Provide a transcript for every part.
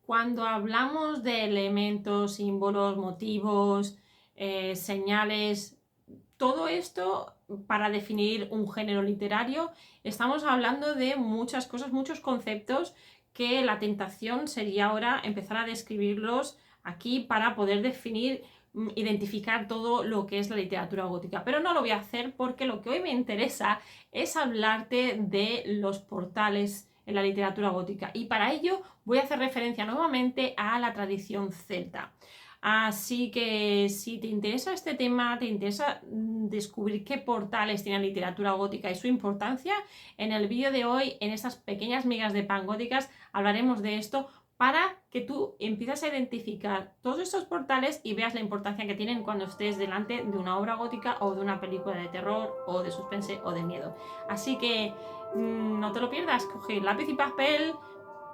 Cuando hablamos de elementos, símbolos, motivos, señales, todo esto para definir un género literario, estamos hablando de muchas cosas, muchos conceptos que la tentación sería ahora empezar a describirlos aquí para poder definir, identificar todo lo que es la literatura gótica. Pero no lo voy a hacer porque lo que hoy me interesa es hablarte de los portales en la literatura gótica, y para ello voy a hacer referencia nuevamente a la tradición celta. Así que si te interesa este tema, te interesa descubrir qué portales tiene la literatura gótica y su importancia, en el vídeo de hoy, en estas pequeñas migas de pan góticas, hablaremos de esto para que tú empieces a identificar todos estos portales y veas la importancia que tienen cuando estés delante de una obra gótica o de una película de terror o de suspense o de miedo. Así que no te lo pierdas, coge lápiz y papel,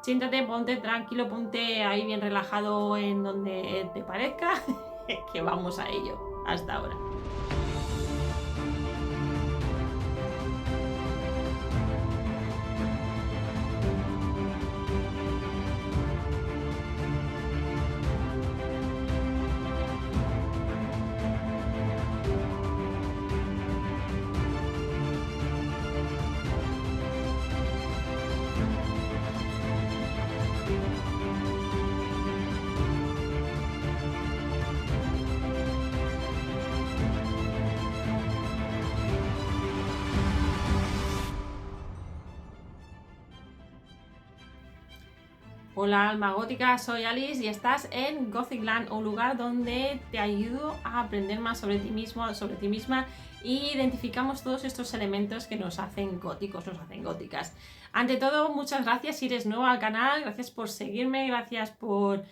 siéntate, ponte tranquilo, ponte ahí bien relajado en donde te parezca, que vamos a ello. Hasta ahora. Hola alma gótica, soy Alice y estás en Gothicland, un lugar donde te ayudo a aprender más sobre ti mismo, sobre ti misma, y identificamos todos estos elementos que nos hacen góticos, nos hacen góticas. Ante todo, muchas gracias si eres nuevo al canal, gracias por seguirme, gracias por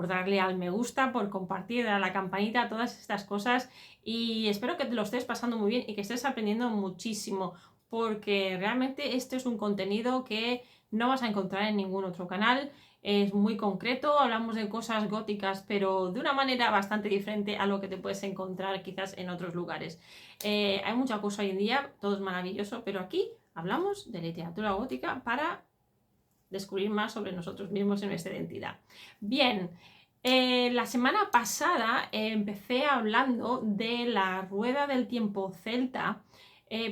darle al me gusta, por compartir, a la campanita, todas estas cosas, y espero que te lo estés pasando muy bien y que estés aprendiendo muchísimo, porque realmente este es un contenido que no vas a encontrar en ningún otro canal. Es muy concreto, hablamos de cosas góticas, pero de una manera bastante diferente a lo que te puedes encontrar quizás en otros lugares. Hay mucha cosa hoy en día, todo es maravilloso, pero aquí hablamos de literatura gótica para descubrir más sobre nosotros mismos y nuestra identidad. Bien, la semana pasada empecé hablando de la rueda del tiempo celta,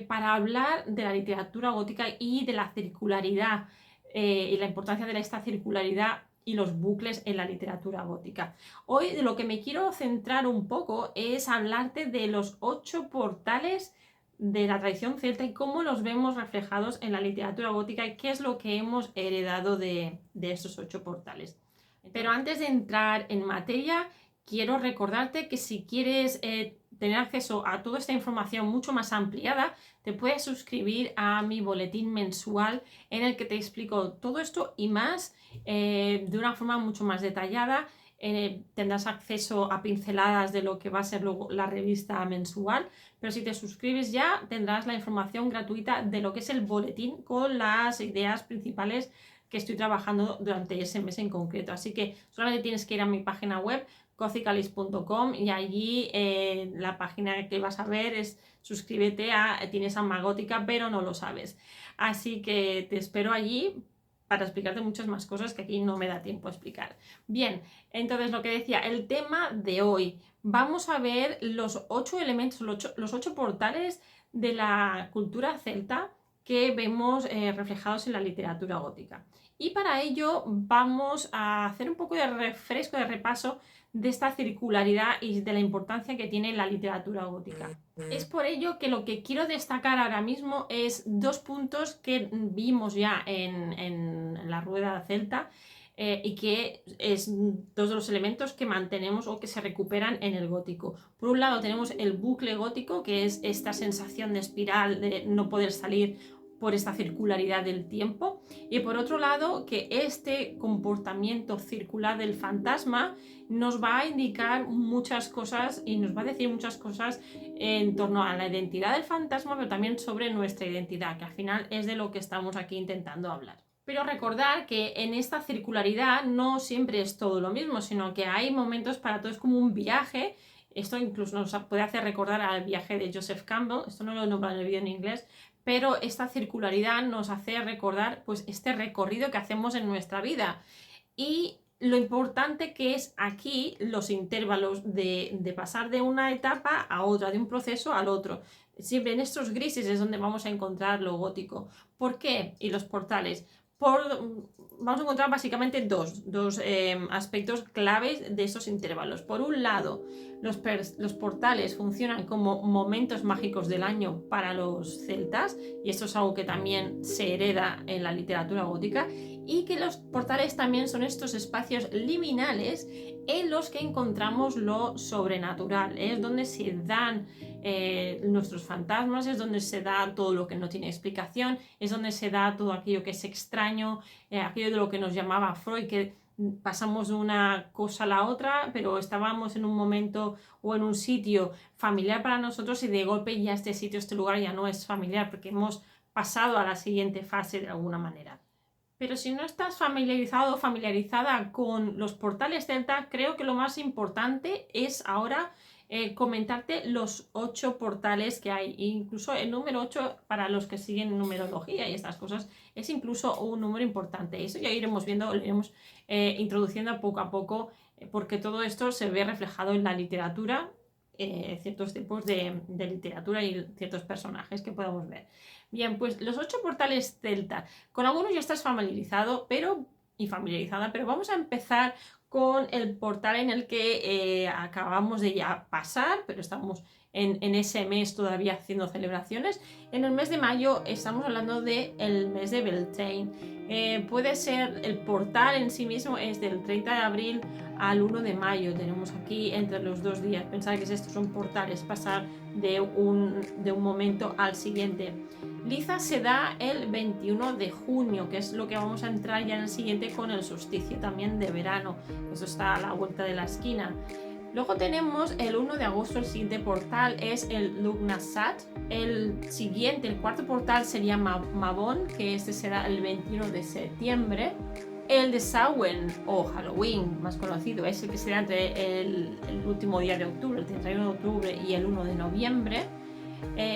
para hablar de la literatura gótica y de la circularidad, y la importancia de esta circularidad y los bucles en la literatura gótica. Hoy de lo que me quiero centrar un poco es hablarte de los 8 portales de la tradición celta y cómo los vemos reflejados en la literatura gótica y qué es lo que hemos heredado de estos 8 portales. Pero antes de entrar en materia, quiero recordarte que si quieres tener acceso a toda esta información mucho más ampliada, te puedes suscribir a mi boletín mensual en el que te explico todo esto y más, de una forma mucho más detallada. Tendrás acceso a pinceladas de lo que va a ser luego la revista mensual, pero si te suscribes ya tendrás la información gratuita de lo que es el boletín con las ideas principales que estoy trabajando durante ese mes en concreto. Así que solamente tienes que ir a mi página web gothicalice.com y allí la página que vas a ver es suscríbete a Tienes Alma Gótica, pero no lo sabes. Así que te espero allí para explicarte muchas más cosas que aquí no me da tiempo a explicar. Bien, entonces lo que decía, el tema de hoy, vamos a ver los 8 elementos, los 8 portales de la cultura celta que vemos reflejados en la literatura gótica. Y para ello vamos a hacer un poco de refresco, de repaso de esta circularidad y de la importancia que tiene la literatura gótica. Es por ello que lo que quiero destacar ahora mismo es 2 puntos que vimos ya en la rueda celta, y que es 2 de los elementos que mantenemos o que se recuperan en el gótico. Por un lado tenemos el bucle gótico, que es esta sensación de espiral, de no poder salir por esta circularidad del tiempo, y por otro lado que este comportamiento circular del fantasma nos va a indicar muchas cosas y nos va a decir muchas cosas en torno a la identidad del fantasma, pero también sobre nuestra identidad, que al final es de lo que estamos aquí intentando hablar. Pero recordar que en esta circularidad no siempre es todo lo mismo, sino que hay momentos para todo, es como un viaje. Esto incluso nos puede hacer recordar al viaje de Joseph Campbell, esto no lo he nombrado en el vídeo en inglés, pero esta circularidad nos hace recordar pues este recorrido que hacemos en nuestra vida. Y lo importante que es aquí los intervalos de pasar de una etapa a otra, de un proceso al otro. Siempre en estos grises es donde vamos a encontrar lo gótico. ¿Por qué? Y los portales. Vamos a encontrar básicamente dos aspectos claves de esos intervalos. Por un lado, los portales funcionan como momentos mágicos del año para los celtas, y esto es algo que también se hereda en la literatura gótica, y que los portales también son estos espacios liminales en los que encontramos lo sobrenatural, es donde se dan nuestros fantasmas, es donde se da todo lo que no tiene explicación, es donde se da todo aquello que es extraño, aquello de lo que nos llamaba Freud, que pasamos de una cosa a la otra, pero estábamos en un momento o en un sitio familiar para nosotros y de golpe ya este sitio, este lugar ya no es familiar porque hemos pasado a la siguiente fase de alguna manera. Pero si no estás familiarizado o familiarizada con los portales celta, creo que lo más importante es ahora comentarte los 8 portales que hay. Incluso el número 8, para los que siguen numerología y estas cosas, es incluso un número importante. Eso ya iremos viendo, lo iremos introduciendo poco a poco, porque todo esto se ve reflejado en la literatura, ciertos tipos de literatura y ciertos personajes que podemos ver. Bien, pues los 8 portales celta. Con algunos ya estás familiarizado y familiarizada, pero vamos a empezar con el portal en el que acabamos de ya pasar, pero estamos en ese mes todavía haciendo celebraciones. En el mes de mayo estamos hablando del mes de Beltane. Puede ser, el portal en sí mismo es del 30 de abril al 1 de mayo. Tenemos aquí entre los 2 días. Pensar que estos son portales, pasar de un momento al siguiente. Liza se da el 21 de junio, que es lo que vamos a entrar ya en el siguiente con el solsticio también de verano. Eso está a la vuelta de la esquina. Luego tenemos el 1 de agosto, el siguiente portal es el Lugnasat. El siguiente, el cuarto portal sería Mabon, que este será el 21 de septiembre. El de Samhain o Halloween, más conocido, es el que será entre el último día de octubre, el 31 de octubre y el 1 de noviembre.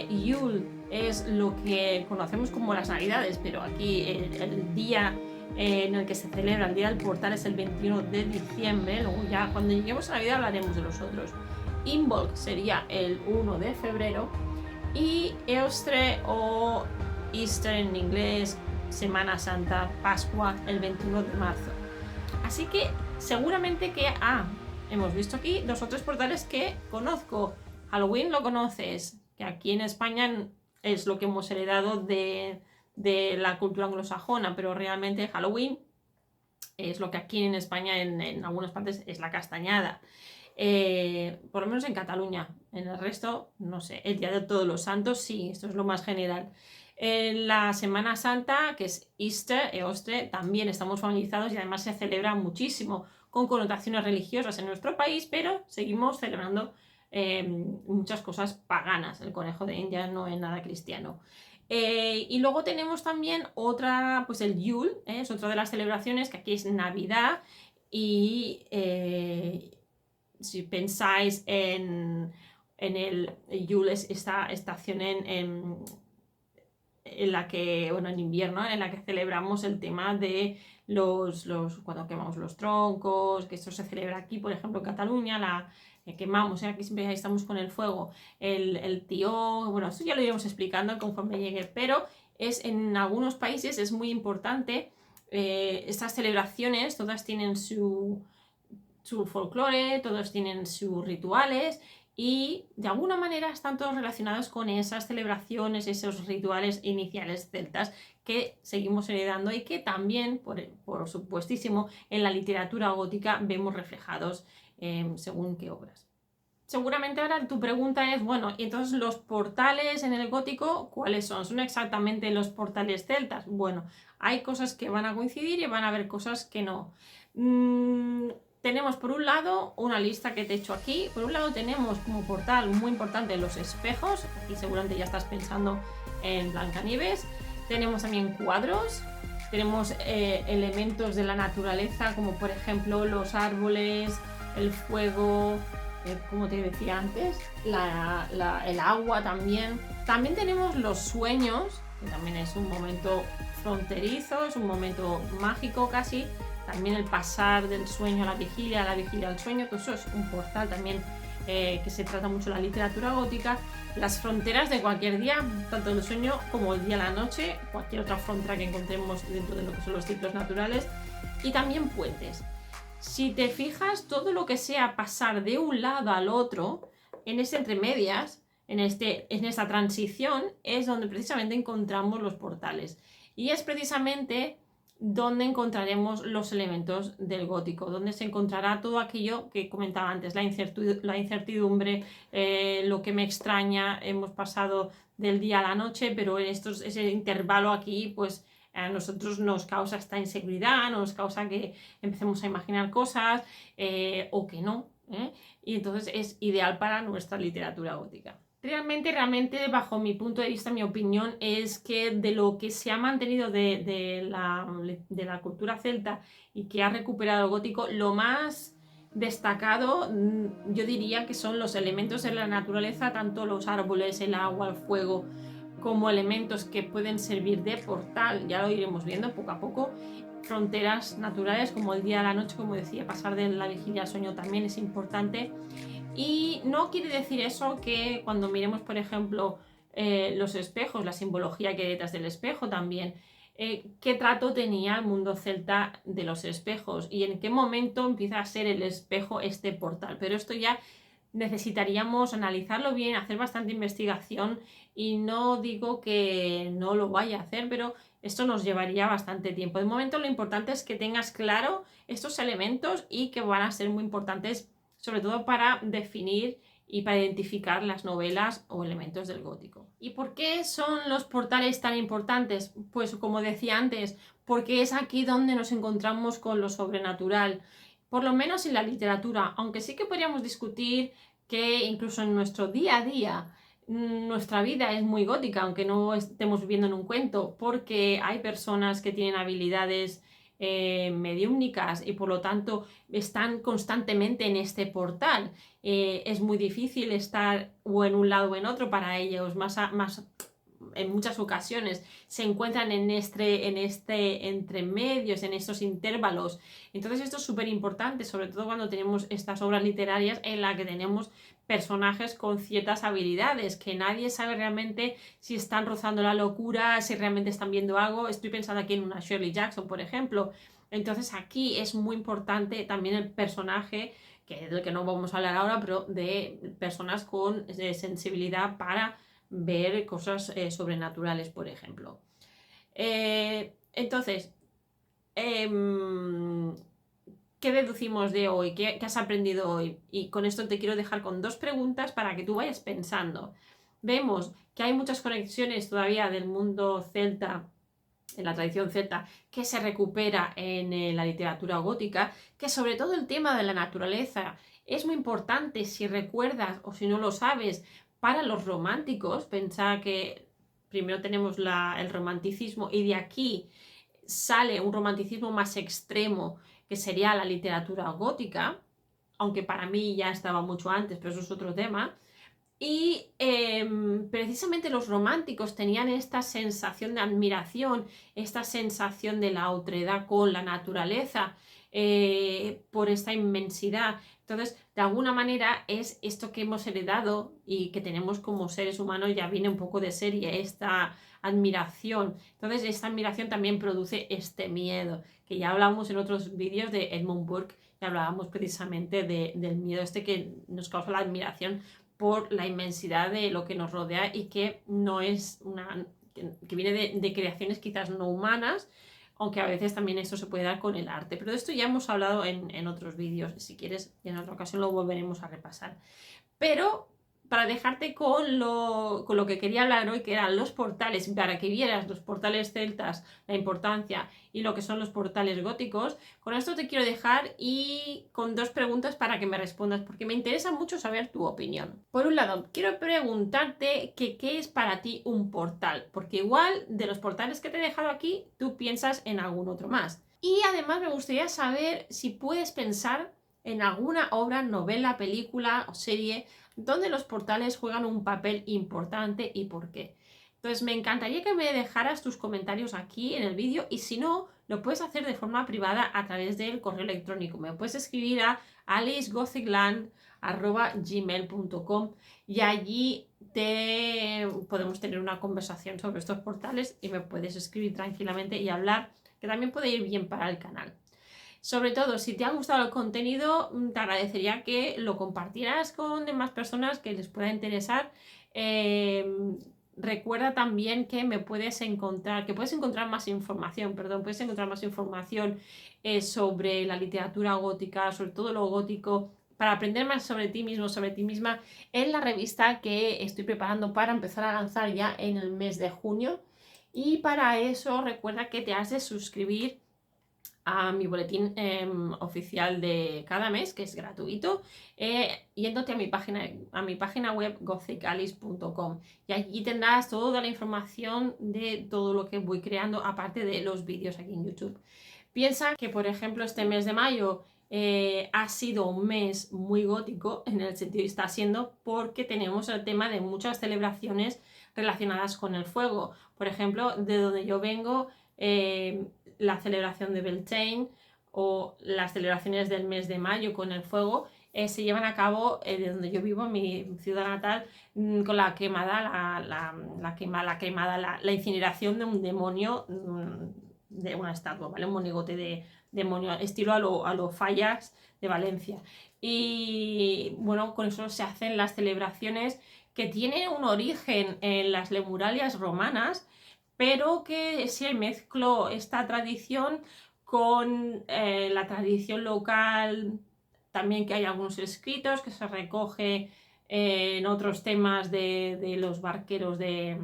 Yule es lo que conocemos como las Navidades, pero aquí el día en el que se celebra el día del portal es el 21 de diciembre. Luego ya cuando lleguemos a Navidad hablaremos de los otros. Imbolc sería el 1 de febrero y Eostre o Easter en inglés, Semana Santa, Pascua, el 21 de marzo. Así que seguramente que hemos visto aquí 2 o 3 portales que conozco. Halloween lo conoces, que aquí en España es lo que hemos heredado de la cultura anglosajona, pero realmente Halloween es lo que aquí en España en algunas partes es la castañada, por lo menos en Cataluña. En el resto no sé. El día de Todos los Santos sí, esto es lo más general. En la Semana Santa, que es Easter, Eostre, también estamos familiarizados y además se celebra muchísimo con connotaciones religiosas en nuestro país, pero seguimos celebrando muchas cosas paganas. El conejo de India no es nada cristiano. Y luego tenemos también otra, pues el Yule, es otra de las celebraciones, que aquí es Navidad, y si pensáis en el Yule, es esta estación en la que, bueno, en invierno, en la que celebramos el tema de cuando quemamos los troncos, que esto se celebra aquí, por ejemplo, en Cataluña, quemamos, aquí siempre estamos con el fuego, el tío, bueno, esto ya lo iremos explicando conforme llegue, pero en algunos países es muy importante. Estas celebraciones todas tienen su folclore, todos tienen sus rituales y de alguna manera están todos relacionados con esas celebraciones, esos rituales iniciales celtas que seguimos heredando y que también, por supuestísimo, en la literatura gótica vemos reflejados según qué obras. Seguramente ahora tu pregunta es, bueno, ¿y entonces los portales en el gótico cuáles son? ¿Son exactamente los portales celtas? Bueno, hay cosas que van a coincidir y van a haber cosas que no. Tenemos por un lado una lista que te he hecho aquí. Por un lado tenemos como portal muy importante los espejos. Aquí seguramente ya estás pensando en Blancanieves. Tenemos también cuadros. Tenemos elementos de la naturaleza, como por ejemplo los árboles, el fuego, como te decía antes, el agua también. También tenemos los sueños, que también es un momento fronterizo, es un momento mágico casi. también el pasar del sueño a la vigilia al sueño, todo eso es un portal también que se trata mucho en la literatura gótica. Las fronteras de cualquier día, tanto el sueño como el día a la noche, cualquier otra frontera que encontremos dentro de lo que son los ciclos naturales, y también puentes. Si te fijas, todo lo que sea pasar de un lado al otro, en ese entre medias, en esta transición, es donde precisamente encontramos los portales. Y es precisamente donde encontraremos los elementos del gótico, donde se encontrará todo aquello que comentaba antes, la incertidumbre, lo que me extraña. Hemos pasado del día a la noche, pero en ese intervalo aquí, pues a nosotros nos causa esta inseguridad, nos causa que empecemos a imaginar cosas o que no, y entonces es ideal para nuestra literatura gótica. Realmente, bajo mi punto de vista, mi opinión es que de lo que se ha mantenido de la cultura celta y que ha recuperado el gótico, lo más destacado yo diría que son los elementos de la naturaleza, tanto los árboles, el agua, el fuego, como elementos que pueden servir de portal, ya lo iremos viendo poco a poco. Fronteras naturales como el día a la noche, como decía, pasar de la vigilia al sueño también es importante. Y no quiere decir eso que cuando miremos, por ejemplo, los espejos, la simbología que hay detrás del espejo también, qué trato tenía el mundo celta de los espejos y en qué momento empieza a ser el espejo este portal. Pero esto ya necesitaríamos analizarlo bien, hacer bastante investigación, y no digo que no lo vaya a hacer, pero esto nos llevaría bastante tiempo. De momento lo importante es que tengas claro estos elementos y que van a ser muy importantes, sobre todo para definir y para identificar las novelas o elementos del gótico. ¿Y por qué son los portales tan importantes? Pues como decía antes, porque es aquí donde nos encontramos con lo sobrenatural, por lo menos en la literatura, aunque sí que podríamos discutir que incluso en nuestro día a día nuestra vida es muy gótica, aunque no estemos viviendo en un cuento, porque hay personas que tienen habilidades mediúmnicas y por lo tanto están constantemente en este portal. Es muy difícil estar o en un lado o en otro para ellos, más en muchas ocasiones se encuentran en este entre medios, en estos intervalos. Entonces esto es súper importante, sobre todo cuando tenemos estas obras literarias en las que tenemos personajes con ciertas habilidades, que nadie sabe realmente si están rozando la locura, si realmente están viendo algo. Estoy pensando aquí en una Shirley Jackson, por ejemplo. Entonces aquí es muy importante también el personaje, que del que no vamos a hablar ahora, pero de personas con sensibilidad para ver cosas sobrenaturales, por ejemplo. Entonces, ¿qué deducimos de hoy? ¿Qué has aprendido hoy? Y con esto te quiero dejar con dos preguntas para que tú vayas pensando. Vemos que hay muchas conexiones todavía del mundo celta, en la tradición celta, que se recupera en la literatura gótica, que sobre todo el tema de la naturaleza es muy importante, si recuerdas o si no lo sabes, para los románticos. Pensá que primero tenemos el romanticismo y de aquí sale un romanticismo más extremo, que sería la literatura gótica, aunque para mí ya estaba mucho antes, pero eso es otro tema. Y precisamente los románticos tenían esta sensación de admiración, esta sensación de la otredad con la naturaleza, por esta inmensidad. Entonces, de alguna manera es esto que hemos heredado y que tenemos como seres humanos, ya viene un poco de serie, esta admiración. Entonces, esta admiración también produce este miedo, que ya hablamos en otros vídeos de Edmund Burke, y hablábamos precisamente del miedo este que nos causa la admiración por la inmensidad de lo que nos rodea y que no es que viene de creaciones quizás no humanas, aunque a veces también esto se puede dar con el arte. Pero de esto ya hemos hablado en otros vídeos, si quieres en otra ocasión lo volveremos a repasar. Pero para dejarte con lo que quería hablar hoy, que eran los portales, para que vieras los portales celtas, la importancia y lo que son los portales góticos, con esto te quiero dejar y con dos preguntas para que me respondas, porque me interesa mucho saber tu opinión. Por un lado, quiero preguntarte qué es para ti un portal, porque igual de los portales que te he dejado aquí, tú piensas en algún otro más. Y además me gustaría saber si puedes pensar en alguna obra, novela, película o serie donde los portales juegan un papel importante y por qué. Entonces me encantaría que me dejaras tus comentarios aquí en el vídeo, y si no, lo puedes hacer de forma privada a través del correo electrónico. Me puedes escribir a alicegothicland@gmail.com y allí podemos tener una conversación sobre estos portales y me puedes escribir tranquilamente y hablar, que también puede ir bien para el canal. Sobre todo, si te ha gustado el contenido, te agradecería que lo compartieras con demás personas que les pueda interesar. Recuerda también que puedes encontrar más información, sobre la literatura gótica, sobre todo lo gótico, para aprender más sobre ti mismo, sobre ti misma, en la revista que estoy preparando para empezar a lanzar ya en el mes de junio. Y para eso recuerda que te has de suscribir a mi boletín oficial de cada mes, que es gratuito, yéndote a mi página web gothicalice.com, y allí tendrás toda la información de todo lo que voy creando, aparte de los vídeos aquí en YouTube. Piensa que, por ejemplo, este mes de mayo ha sido un mes muy gótico, en el sentido que está siendo, porque tenemos el tema de muchas celebraciones relacionadas con el fuego. Por ejemplo, de donde yo vengo, la celebración de Beltane o las celebraciones del mes de mayo con el fuego se llevan a cabo de donde yo vivo, en mi ciudad natal, con la quemada, la incineración de un demonio, de una estatua, ¿vale? Un monigote de demonio, estilo a lo Fallas de Valencia. Y bueno, con eso se hacen las celebraciones que tienen un origen en las lemuralias romanas, pero que se mezcló esta tradición con la tradición local, también que hay algunos escritos que se recoge en otros temas de los barqueros de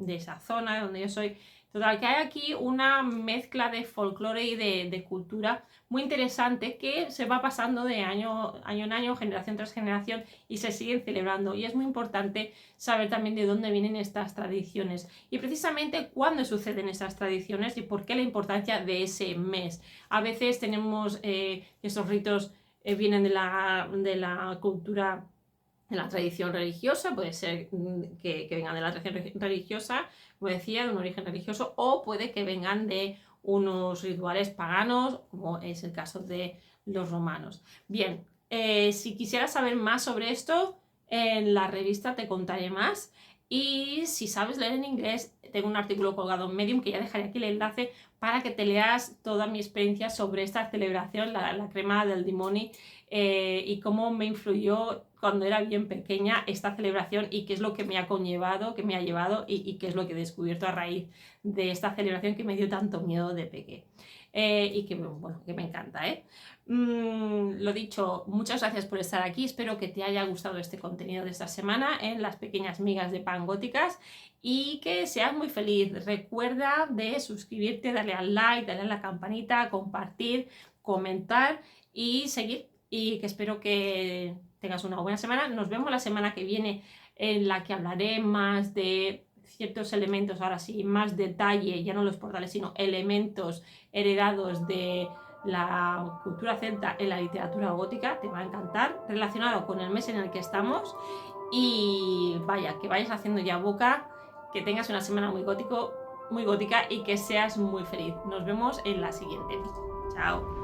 esa zona donde yo soy. Total, que hay aquí una mezcla de folclore y de cultura muy interesante que se va pasando de año en año, generación tras generación, y se siguen celebrando. Y es muy importante saber también de dónde vienen estas tradiciones y precisamente cuándo suceden estas tradiciones y por qué la importancia de ese mes. A veces tenemos esos ritos vienen de la cultura, de la tradición religiosa, puede ser que vengan de la tradición religiosa, como decía, de un origen religioso, o puede que vengan de unos rituales paganos, como es el caso de los romanos. Bien, si quisieras saber más sobre esto, en la revista te contaré más. Y si sabes leer en inglés, tengo un artículo colgado en Medium, que ya dejaré aquí el enlace, para que te leas toda mi experiencia sobre esta celebración, la cremada del dimoni, y cómo me influyó cuando era bien pequeña esta celebración y qué es lo que me ha conllevado, qué me ha llevado y qué es lo que he descubierto a raíz de esta celebración que me dio tanto miedo de pequeña. Y que, bueno, que me encanta, lo dicho, muchas gracias por estar aquí, espero que te haya gustado este contenido de esta semana en las pequeñas migas de pan góticas y que seas muy feliz. Recuerda de suscribirte, darle al like, darle a la campanita, compartir, comentar y seguir, y que espero que tengas una buena semana. Nos vemos la semana que viene, en la que hablaré más de ciertos elementos, ahora sí, más detalle, ya no los portales, sino elementos heredados de la cultura celta en la literatura gótica. Te va a encantar, relacionado con el mes en el que estamos. Y vaya, que vayas haciendo ya boca, que tengas una semana muy gótica y que seas muy feliz. Nos vemos en la siguiente. Chao.